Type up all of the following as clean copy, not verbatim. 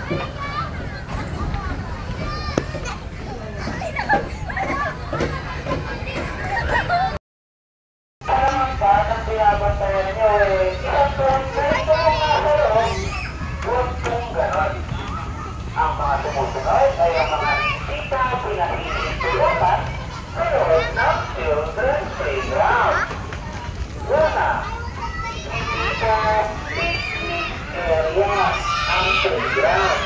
Ang mga tumusunod ay ang mga bisita pinahihintulutan sa loob ng children's playground. Una, bisita picnic area ang playground.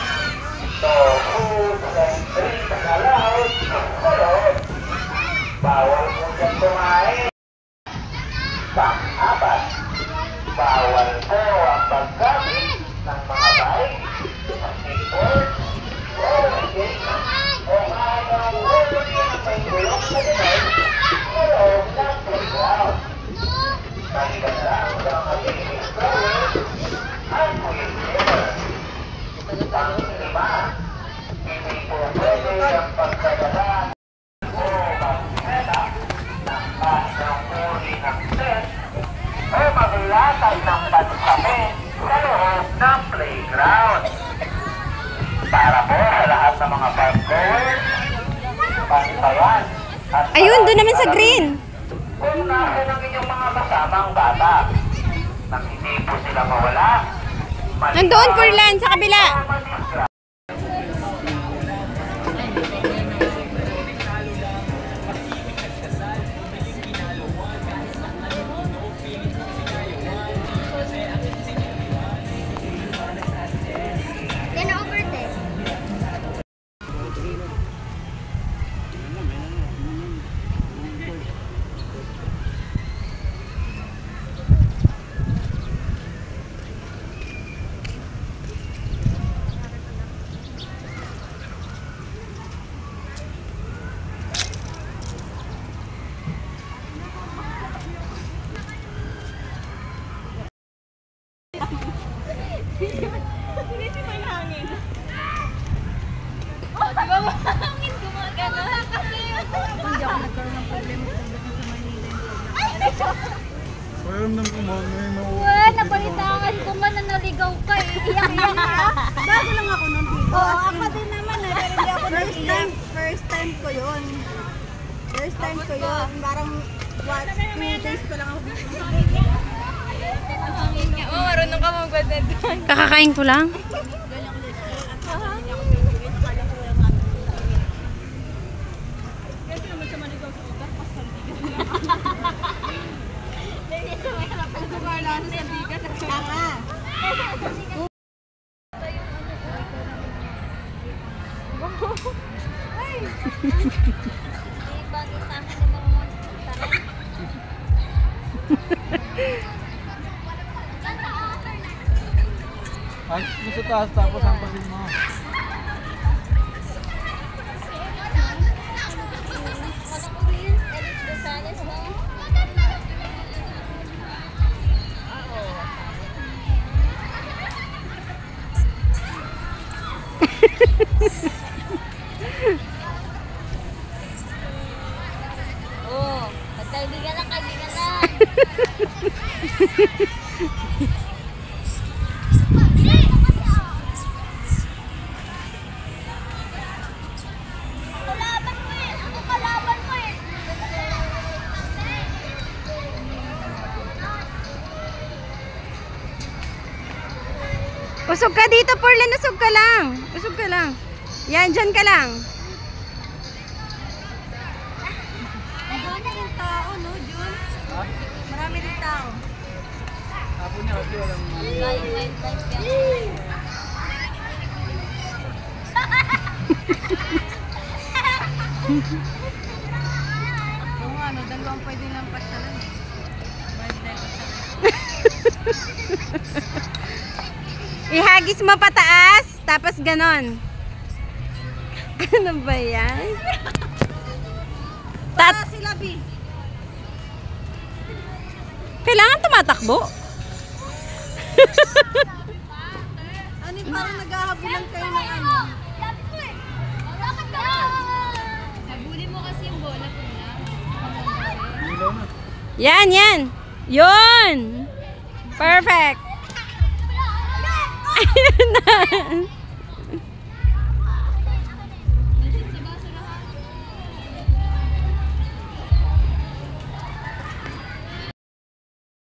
So, food and drinks allowed sa loob. Bawal po dyan kumain. Pang-apat, bawal po ang paggamit ng mga bike, skateboard, rollerblade, o anong worthy na may gulong na device sa loob ng playground. Maliban lang sa mga baby strollers at wheelchair. Pang-lima, hindi po pwede ang pagdadala o mag-set-up ng kahit uri ng tent o maglatag ng pansabi sa loob ng playground. Para po sa lahat ng mga park-goers, pantayan at ayun, doon naman sa green. Kung nasa ng inyong mga kasamang bata nang hindi po sila mawala, Nandoon, Furlan, sa kabila. Napalitangan ko man na naligaw ka eh. Iyak-iyak ka. Bago lang ako nun dito. Oo, ako din naman eh. Pero hindi ako naiiyak. First time ko yun. First time ko yun. Parang 2 days pa lang ako dito. Oo, marunong ka mag-badminton. Kakakain ko lang. Kasi naman sa maligaw sa ugat, pas sandigan. Wala na sandigan. Tama. Agis mo sa taas tapos hampasin mo. Oo, kaibigan lang, kaibigan lang. Kalaban mo eh! Ako kalaban mo eh! Usog ka dito, Furlan. Usog ka lang. Usog ka lang. Yan, dyan ka lang. Marami rin tao, no, Jun? Marami rin tao. Apo niya, okay, walang... Kung ano, dalawang pwede lang pasyalan eh. Wildlife pasyalan. Ihagis mo pataas, tapos ganon. Ano ba yan? Para sila, B. Kailangan tumatakbo. Ano yung parang naghahabulan kayo ng ano? Habulin mo kasi yung bola po na. Ilaw na. Yan, yan. Yun. Perfect. Ayun na.